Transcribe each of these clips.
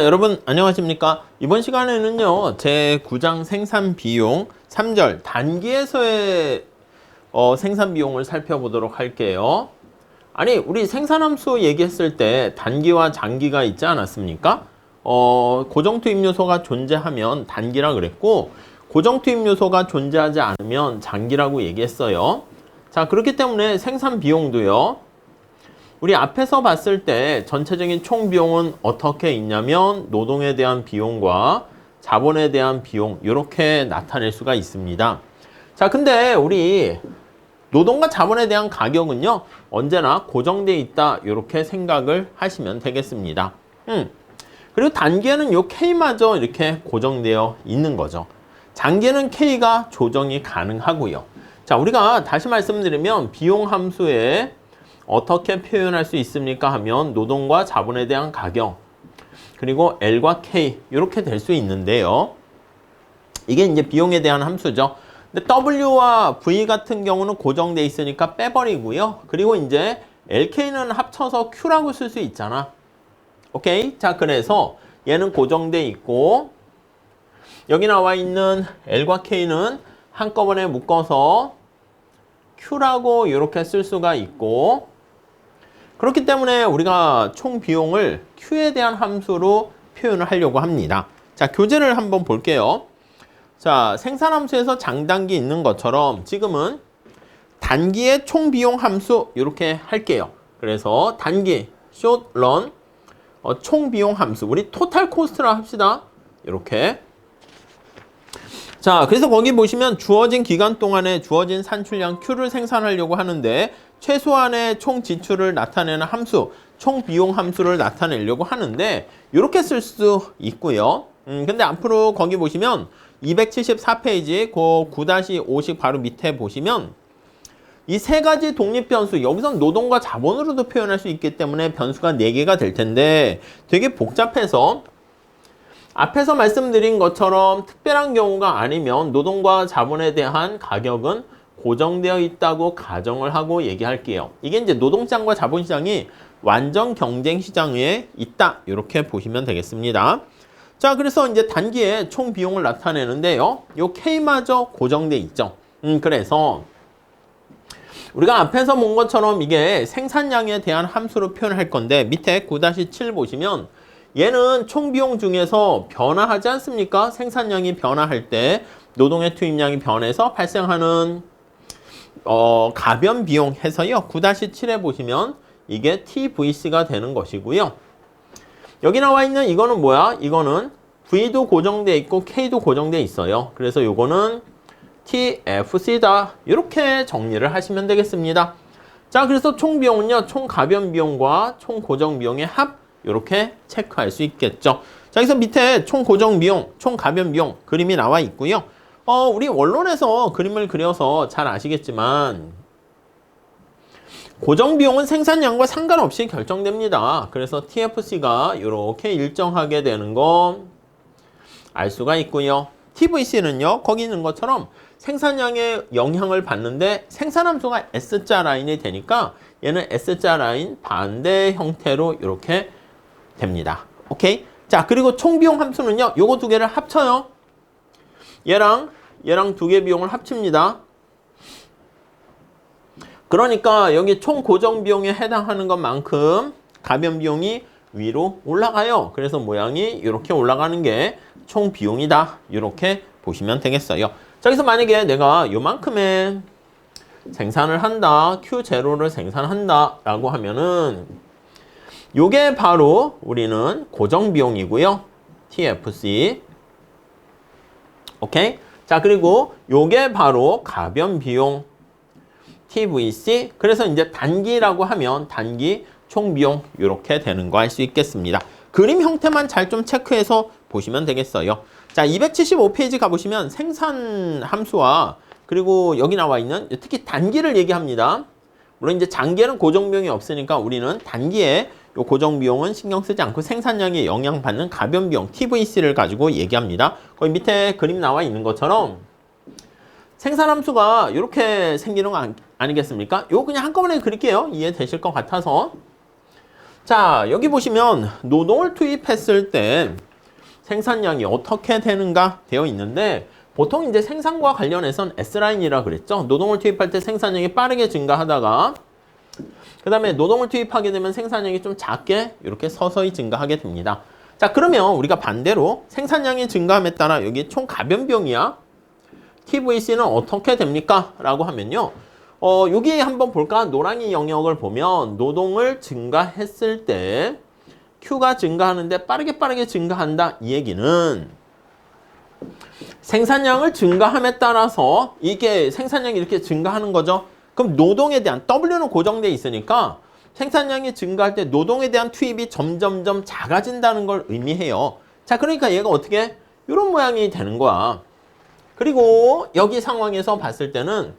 여러분 안녕하십니까? 이번 시간에는요 제9장 생산비용 3절 단기에서의 생산비용을 살펴보도록 할게요. 아니 우리 생산함수 얘기했을 때 단기와 장기가 있지 않았습니까? 고정투입 요소가 존재하면 단기라 그랬고 고정투입 요소가 존재하지 않으면 장기라고 얘기했어요. 자, 그렇기 때문에 생산비용도요 우리 앞에서 봤을 때 전체적인 총 비용은 어떻게 있냐면 노동에 대한 비용과 자본에 대한 비용 이렇게 나타낼 수가 있습니다. 자, 근데 우리 노동과 자본에 대한 가격은요 언제나 고정되어 있다 이렇게 생각을 하시면 되겠습니다. 그리고 단기에는 요 K마저 이렇게 고정되어 있는 거죠. 장기에는 K가 조정이 가능하고요. 자, 우리가 다시 말씀드리면 비용 함수에 어떻게 표현할 수 있습니까 하면 노동과 자본에 대한 가격 그리고 L과 K 이렇게 될 수 있는데요. 이게 이제 비용에 대한 함수죠. 근데 W와 V 같은 경우는 고정돼 있으니까 빼버리고요. 그리고 이제 LK는 합쳐서 Q라고 쓸 수 있잖아. 오케이? 자, 그래서 얘는 고정돼 있고 여기 나와 있는 L과 K는 한꺼번에 묶어서 Q라고 이렇게 쓸 수가 있고 그렇기 때문에 우리가 총 비용을 Q에 대한 함수로 표현을 하려고 합니다. 자, 교재를 한번 볼게요. 자, 생산함수에서 장단기 있는 것처럼 지금은 단기의 총 비용 함수 이렇게 할게요. 그래서 단기, short run, 총 비용 함수 우리 토탈 코스트라 합시다. 이렇게. 자, 그래서 거기 보시면 주어진 기간 동안에 주어진 산출량 Q를 생산하려고 하는데 최소한의 총 지출을 나타내는 함수, 총 비용 함수를 나타내려고 하는데 이렇게 쓸 수 있고요. 근데 앞으로 거기 보시면 274페이지 그 9-50 바로 밑에 보시면 이 세 가지 독립 변수, 여기선 노동과 자본으로도 표현할 수 있기 때문에 변수가 4개가 될 텐데 되게 복잡해서 앞에서 말씀드린 것처럼 특별한 경우가 아니면 노동과 자본에 대한 가격은 고정되어 있다고 가정을 하고 얘기할게요. 이게 이제 노동시장과 자본시장이 완전 경쟁 시장에 있다. 이렇게 보시면 되겠습니다. 자, 그래서 이제 단기에 총 비용을 나타내는데요. 요 K마저 고정돼 있죠. 그래서 우리가 앞에서 본 것처럼 이게 생산량에 대한 함수로 표현할 건데 밑에 9-7 보시면 얘는 총 비용 중에서 변화하지 않습니까? 생산량이 변화할 때 노동의 투입량이 변해서 발생하는 가변 비용 해서요. 9-7에 보시면 이게 TVC가 되는 것이고요. 여기 나와 있는 이거는 뭐야? 이거는 V도 고정돼 있고 K도 고정돼 있어요. 그래서 요거는 TFC다. 이렇게 정리를 하시면 되겠습니다. 자, 그래서 총 비용은요. 총 가변 비용과 총 고정 비용의 합 이렇게 체크할 수 있겠죠. 자, 여기서 밑에 총 고정 비용, 총 가변 비용 그림이 나와 있고요. 우리 원론에서 그림을 그려서 잘 아시겠지만 고정 비용은 생산량과 상관없이 결정됩니다. 그래서 TFC가 이렇게 일정하게 되는 거 알 수가 있고요. TVC는요, 거기 있는 것처럼 생산량에 영향을 받는데 생산함수가 S자 라인이 되니까 얘는 S자 라인 반대 형태로 이렇게 됩니다. 오케이? 자, 그리고 총 비용 함수는요, 요거 두 개를 합쳐요. 얘랑 두 개 비용을 합칩니다. 그러니까 여기 총 고정 비용에 해당하는 것만큼 가변 비용이 위로 올라가요. 그래서 모양이 이렇게 올라가는 게 총 비용이다. 이렇게 보시면 되겠어요. 자, 여기서 만약에 내가 요만큼의 생산을 한다. Q0를 생산한다. 라고 하면은 요게 바로 우리는 고정 비용이고요. TFC. 오케이? 자, 그리고 요게 바로 가변 비용 TVC. 그래서 이제 단기라고 하면 단기 총 비용 이렇게 되는 거 알 수 있겠습니다. 그림 형태만 잘 좀 체크해서 보시면 되겠어요. 자, 275페이지 가보시면 생산 함수와 그리고 여기 나와 있는 특히 단기를 얘기합니다. 물론 이제 장기에는 고정 비용이 없으니까 우리는 단기에 요 고정 비용은 신경 쓰지 않고 생산량에 영향받는 가변 비용 TVC를 가지고 얘기합니다. 거기 밑에 그림 나와 있는 것처럼 생산함수가 이렇게 생기는 거 아니겠습니까? 이거 그냥 한꺼번에 그릴게요. 이해되실 것 같아서. 자, 여기 보시면 노동을 투입했을 때 생산량이 어떻게 되는가 되어 있는데 보통 이제 생산과 관련해선 S라인이라 그랬죠. 노동을 투입할 때 생산량이 빠르게 증가하다가 그 다음에 노동을 투입하게 되면 생산량이 좀 작게 이렇게 서서히 증가하게 됩니다. 자, 그러면 우리가 반대로 생산량이 증가함에 따라 여기 총 가변 비용이야. TVC는 어떻게 됩니까? 라고 하면요. 여기 한번 볼까? 노랑이 영역을 보면 노동을 증가했을 때 Q가 증가하는데 빠르게 증가한다. 이 얘기는 생산량을 증가함에 따라서 이게 생산량이 이렇게 증가하는 거죠. 그럼 노동에 대한 W는 고정돼 있으니까 생산량이 증가할 때 노동에 대한 투입이 점점점 작아진다는 걸 의미해요. 자, 그러니까 얘가 어떻게 이런 모양이 되는 거야. 그리고 여기 상황에서 봤을 때는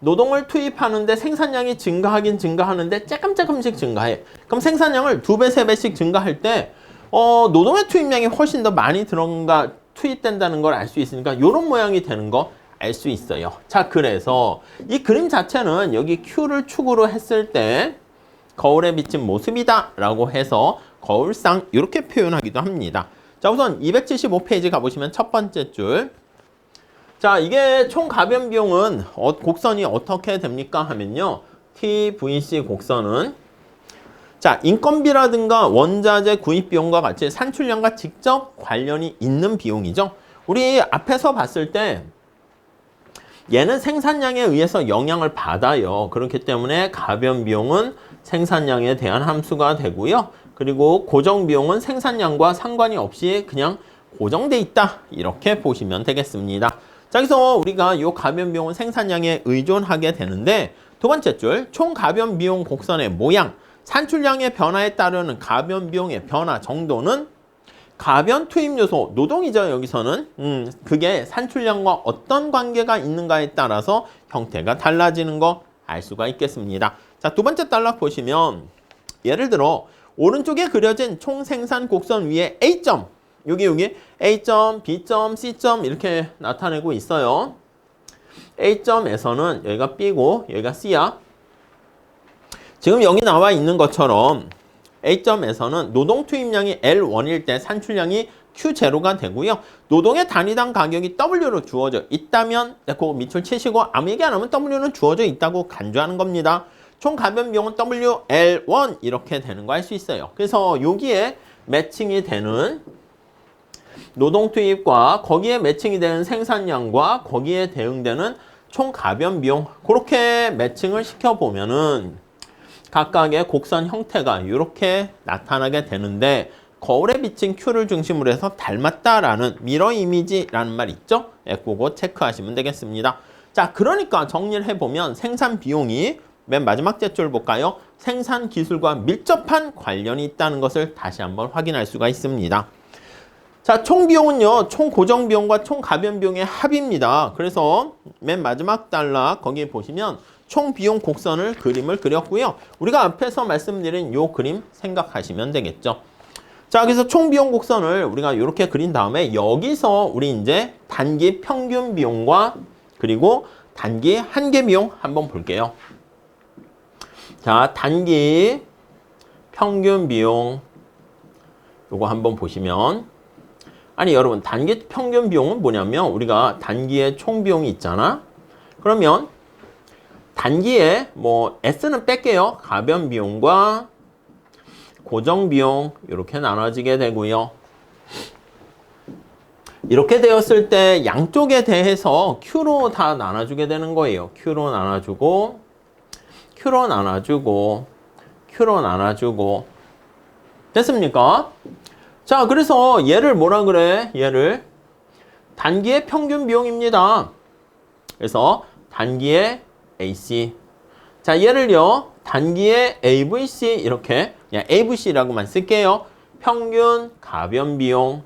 노동을 투입하는데 생산량이 증가하긴 증가하는데 조금씩 증가해. 그럼 생산량을 2배, 3배씩 증가할 때 노동의 투입량이 훨씬 더 많이 투입된다는 걸 알 수 있으니까 이런 모양이 되는 거 알 수 있어요. 자, 그래서 이 그림 자체는 여기 Q를 축으로 했을 때 거울에 비친 모습이다 라고 해서 거울상 이렇게 표현하기도 합니다. 자, 우선 275페이지 가보시면 첫 번째 줄. 자, 이게 총 가변 비용은 곡선이 어떻게 됩니까 하면요. TVC 곡선은 자, 인건비라든가 원자재 구입 비용과 같이 산출량과 직접 관련이 있는 비용이죠. 우리 앞에서 봤을 때 얘는 생산량에 의해서 영향을 받아요. 그렇기 때문에 가변 비용은 생산량에 대한 함수가 되고요. 그리고 고정 비용은 생산량과 상관이 없이 그냥 고정돼 있다. 이렇게 보시면 되겠습니다. 자, 여기서 우리가 이 가변 비용은 생산량에 의존하게 되는데 두 번째 줄, 총 가변 비용 곡선의 모양, 산출량의 변화에 따르는 가변 비용의 변화 정도는 가변 투입 요소, 노동이죠. 여기서는 그게 산출량과 어떤 관계가 있는가에 따라서 형태가 달라지는 거 알 수가 있겠습니다. 자, 두 번째 단락 보시면 예를 들어 오른쪽에 그려진 총 생산 곡선 위에 A점, 여기 A점, B점, C점 이렇게 나타내고 있어요. A점에서는 여기가 B고 여기가 C야. 지금 여기 나와 있는 것처럼 A점에서는 노동 투입량이 L1일 때 산출량이 Q0가 되고요. 노동의 단위당 가격이 W로 주어져 있다면 그 밑줄 치시고 아무 얘기 안 하면 W는 주어져 있다고 간주하는 겁니다. 총 가변 비용은 WL1 이렇게 되는 거 알 수 있어요. 그래서 여기에 매칭이 되는 노동 투입과 거기에 매칭이 되는 생산량과 거기에 대응되는 총 가변 비용 그렇게 매칭을 시켜보면은 각각의 곡선 형태가 이렇게 나타나게 되는데 거울에 비친 Q를 중심으로 해서 닮았다라는 미러 이미지라는 말 있죠? 예, 그거 체크하시면 되겠습니다. 자, 그러니까 정리를 해보면 생산 비용이 맨 마지막 줄 볼까요? 생산 기술과 밀접한 관련이 있다는 것을 다시 한번 확인할 수가 있습니다. 자, 총 비용은요, 총 고정 비용과 총 가변 비용의 합입니다. 그래서 맨 마지막 단락 거기 보시면 총 비용 곡선을 그림을 그렸고요. 우리가 앞에서 말씀드린 요 그림 생각하시면 되겠죠. 자, 그래서 총 비용 곡선을 우리가 이렇게 그린 다음에 여기서 우리 이제 단기 평균 비용과 그리고 단기 한계 비용 한번 볼게요. 자, 단기 평균 비용 요거 한번 보시면 아니 여러분 단기 평균 비용은 뭐냐면 우리가 단기의 총 비용이 있잖아. 그러면 단기에 뭐 S는 뺄게요. 가변 비용과 고정 비용 이렇게 나눠지게 되고요. 이렇게 되었을 때 양쪽에 대해서 Q로 다 나눠주게 되는 거예요. Q로 나눠주고 Q로 나눠주고 Q로 나눠주고 됐습니까? 자, 그래서 얘를 뭐라 그래? 얘를 단기의 평균 비용입니다. 그래서 단기의 AC. 자, 얘를요 단기의 AVC 이렇게 그냥 AVC라고만 쓸게요. 평균 가변 비용.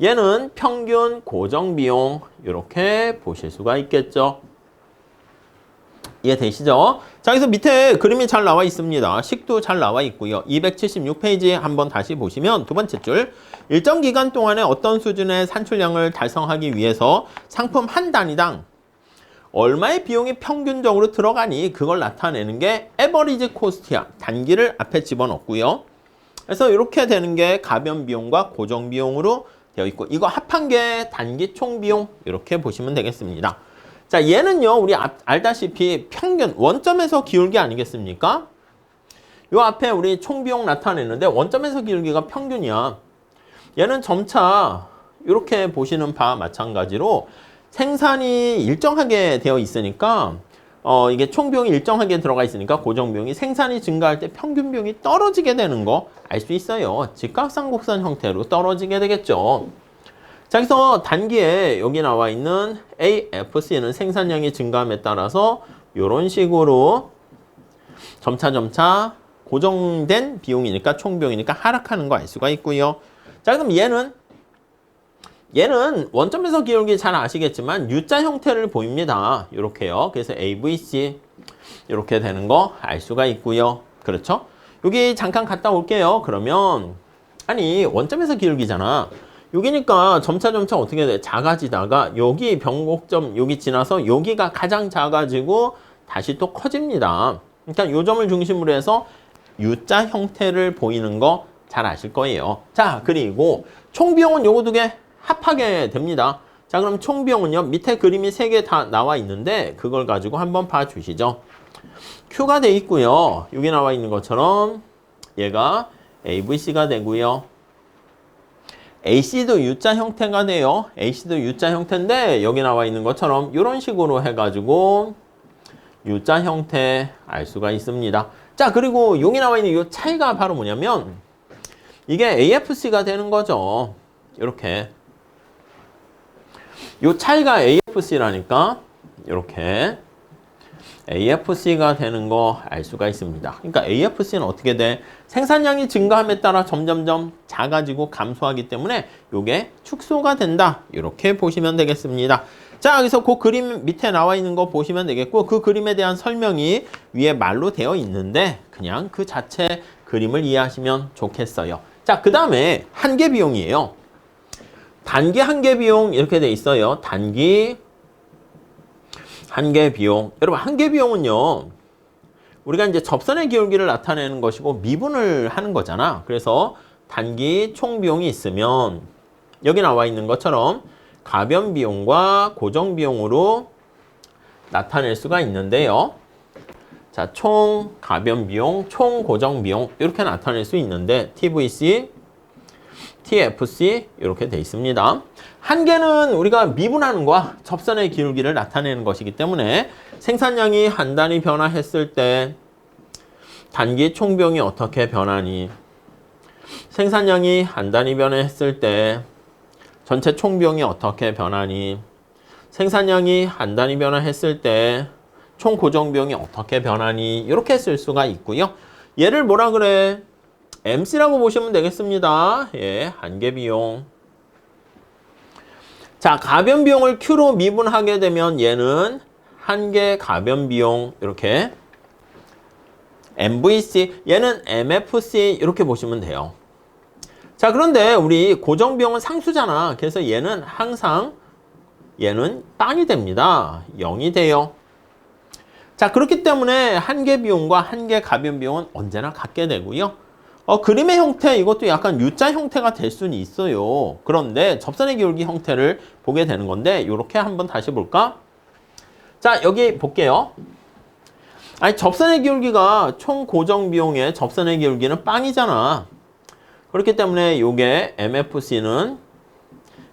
얘는 평균 고정 비용 이렇게 보실 수가 있겠죠. 이해되시죠? 자, 그래서 밑에 그림이 잘 나와 있습니다. 식도 잘 나와 있고요. 276페이지 한번 다시 보시면 두 번째 줄. 일정 기간 동안에 어떤 수준의 산출량을 달성하기 위해서 상품 한 단위당 얼마의 비용이 평균적으로 들어가니 그걸 나타내는 게 에버리지 코스트야. 단기를 앞에 집어넣고요. 그래서 이렇게 되는 게 가변 비용과 고정 비용으로 되어 있고 이거 합한 게 단기 총 비용 이렇게 보시면 되겠습니다. 자, 얘는요. 우리 알다시피 평균 원점에서 기울기 아니겠습니까? 요 앞에 우리 총 비용 나타냈는데 원점에서 기울기가 평균이야. 얘는 점차 이렇게 보시는 바와 마찬가지로 생산이 일정하게 되어 있으니까 이게 총 비용이 일정하게 들어가 있으니까 고정 비용이 생산이 증가할 때 평균 비용이 떨어지게 되는 거 알 수 있어요. 직각삼곡선 형태로 떨어지게 되겠죠. 자, 그래서 단기에 여기 나와 있는 AFC는 생산량이 증가함에 따라서 이런 식으로 점차 고정된 비용이니까 총 비용이니까 하락하는 거 알 수가 있고요. 자, 그럼 얘는 원점에서 기울기 잘 아시겠지만 U자 형태를 보입니다. 이렇게요. 그래서 AVC 이렇게 되는 거 알 수가 있고요. 그렇죠? 여기 잠깐 갔다 올게요. 그러면 아니 원점에서 기울기잖아. 여기니까 점차 어떻게 돼? 작아지다가 여기 변곡점 여기 지나서 여기가 가장 작아지고 다시 또 커집니다. 그러니까 요 점을 중심으로 해서 U자 형태를 보이는 거 잘 아실 거예요. 자, 그리고 총 비용은 요거 두 개 합하게 됩니다. 자, 그럼 총 비용은요. 밑에 그림이 3개 다 나와 있는데 그걸 가지고 한번 봐 주시죠. Q가 돼 있고요. 여기 나와 있는 것처럼 얘가 AVC가 되고요. AC도 U자 형태가 돼요. AC도 U자 형태인데 여기 나와 있는 것처럼 이런 식으로 해가지고 U자 형태 알 수가 있습니다. 자, 그리고 여기 나와 있는 이 차이가 바로 뭐냐면 이게 AFC가 되는 거죠. 이렇게 이 차이가 AFC라니까 이렇게 AFC가 되는 거 알 수가 있습니다. 그러니까 AFC는 어떻게 돼? 생산량이 증가함에 따라 점점점 작아지고 감소하기 때문에 이게 축소가 된다. 이렇게 보시면 되겠습니다. 자, 그래서 그 그림 밑에 나와 있는 거 보시면 되겠고 그 그림에 대한 설명이 위에 말로 되어 있는데 그냥 그 자체 그림을 이해하시면 좋겠어요. 자, 그 다음에 한계 비용이에요. 단기 한계 비용 이렇게 돼 있어요. 단기 한계 비용. 여러분, 한계 비용은요. 우리가 이제 접선의 기울기를 나타내는 것이고 미분을 하는 거잖아. 그래서 단기 총 비용이 있으면 여기 나와 있는 것처럼 가변 비용과 고정 비용으로 나타낼 수가 있는데요. 자, 총 가변 비용, 총 고정 비용 이렇게 나타낼 수 있는데 TVC, TFC 이렇게 돼 있습니다. 한계는 우리가 미분하는 거와 접선의 기울기를 나타내는 것이기 때문에 생산량이 한 단위 변화했을 때 단기 총 비용이 어떻게 변하니 생산량이 한 단위 변화했을 때 전체 총 비용이 어떻게 변하니 생산량이 한 단위 변화했을 때 총 고정 비용이 어떻게 변하니 이렇게 쓸 수가 있고요. 얘를 뭐라 그래? MC라고 보시면 되겠습니다. 예, 한계 비용. 자, 가변 비용을 Q로 미분하게 되면 얘는 한계 가변 비용 이렇게 MVC, 얘는 MFC 이렇게 보시면 돼요. 자, 그런데 우리 고정 비용은 상수잖아. 그래서 얘는 항상 얘는 빵이 됩니다. 0이 돼요. 자, 그렇기 때문에 한계 비용과 한계 가변 비용은 언제나 같게 되고요. 그림의 형태 이것도 약간 U자 형태가 될 수는 있어요. 그런데 접선의 기울기 형태를 보게 되는 건데 이렇게 한번 다시 볼까? 자, 여기 볼게요. 아니, 접선의 기울기가 총 고정 비용의 접선의 기울기는 빵이잖아. 그렇기 때문에 이게 MFC는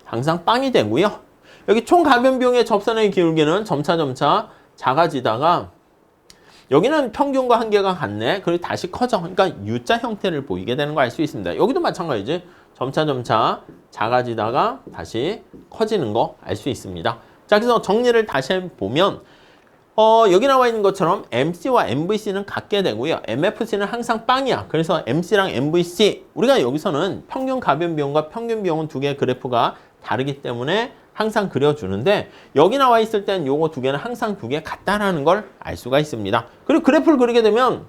항상 빵이 되고요. 여기 총 가변 비용의 접선의 기울기는 점차 작아지다가 여기는 평균과 한계가 같네. 그리고 다시 커져. 그러니까 U자 형태를 보이게 되는 거 알 수 있습니다. 여기도 마찬가지지. 점차 작아지다가 다시 커지는 거 알 수 있습니다. 자, 그래서 정리를 다시 보면 여기 나와 있는 것처럼 MC와 MVC는 같게 되고요. MFC는 항상 빵이야. 그래서 MC랑 MVC 우리가 여기서는 평균 가변 비용과 평균 비용은 두 개의 그래프가 다르기 때문에 항상 그려주는데 여기 나와 있을 땐 요거 두 개는 항상 두 개 같다라는 걸 알 수가 있습니다. 그리고 그래프를 그리게 되면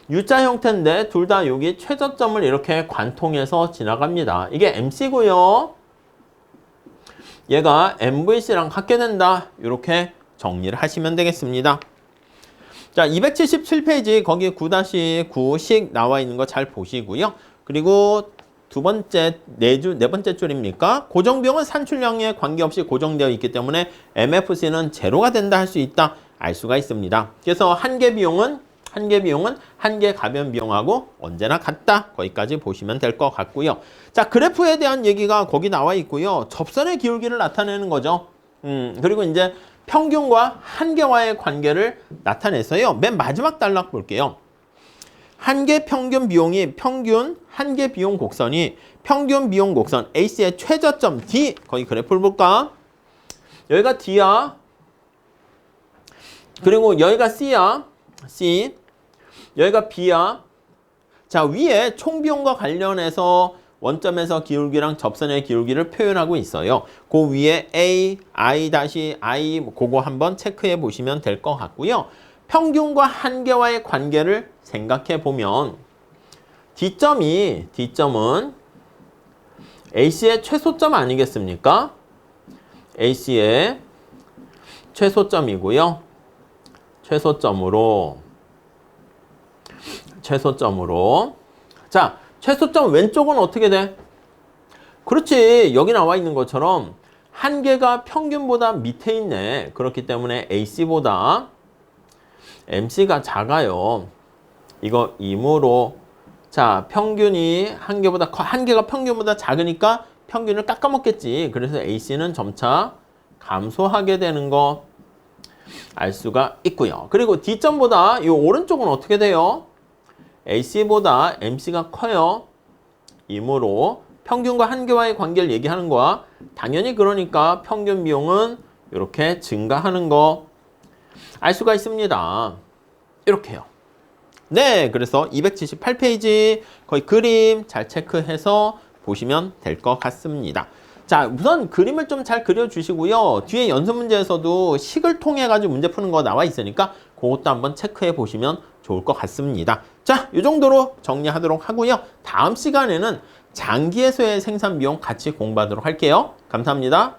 U자 형태인데 둘 다 여기 최저점을 이렇게 관통해서 지나갑니다. 이게 MC고요. 얘가 MVC랑 같게 된다. 이렇게 정리를 하시면 되겠습니다. 자, 277페이지 거기 9-9식 나와 있는 거 잘 보시고요. 그리고 네 번째 줄입니까? 고정비용은 산출량에 관계없이 고정되어 있기 때문에 MFC는 제로가 된다 할 수 있다 알 수가 있습니다. 그래서 한계 비용은 한계 가변 비용하고 언제나 같다. 거기까지 보시면 될 것 같고요. 자, 그래프에 대한 얘기가 거기 나와 있고요. 접선의 기울기를 나타내는 거죠. 그리고 이제 평균과 한계와의 관계를 나타내서요. 맨 마지막 단락 볼게요. 한계 평균 비용이 한계 비용 곡선이 평균 비용 곡선 AC의 최저점 D 거기 그래프를 볼까? 여기가 D야. 그리고 여기가 C야. C. 여기가 B야. 자, 위에 총 비용과 관련해서 원점에서 기울기랑 접선의 기울기를 표현하고 있어요. 그 위에 A, I-I 그거 한번 체크해 보시면 될 것 같고요. 평균과 한계와의 관계를 생각해 보면 D점은 AC의 최소점 아니겠습니까? AC의 최소점이고요. 최소점으로 자, 최소점 왼쪽은 어떻게 돼? 그렇지. 여기 나와 있는 것처럼 한계가 평균보다 밑에 있네. 그렇기 때문에 AC보다 MC가 작아요. 이거 임으로 자, 한계가 평균보다 작으니까 평균을 깎아먹겠지. 그래서 AC는 점차 감소하게 되는 거 알 수가 있고요. 그리고 D점보다 이 오른쪽은 어떻게 돼요? AC보다 MC가 커요. 이므로 평균과 한계와의 관계를 얘기하는 거야. 당연히 그러니까 평균 비용은 이렇게 증가하는 거 알 수가 있습니다. 이렇게요. 네, 그래서 278페이지 거의 그림 잘 체크해서 보시면 될 것 같습니다. 자, 우선 그림을 좀 잘 그려주시고요. 뒤에 연습 문제에서도 식을 통해 가지고 문제 푸는 거 나와 있으니까 그것도 한번 체크해 보시면 좋을 것 같습니다. 자, 이 정도로 정리하도록 하고요. 다음 시간에는 장기에서의 생산 비용 같이 공부하도록 할게요. 감사합니다.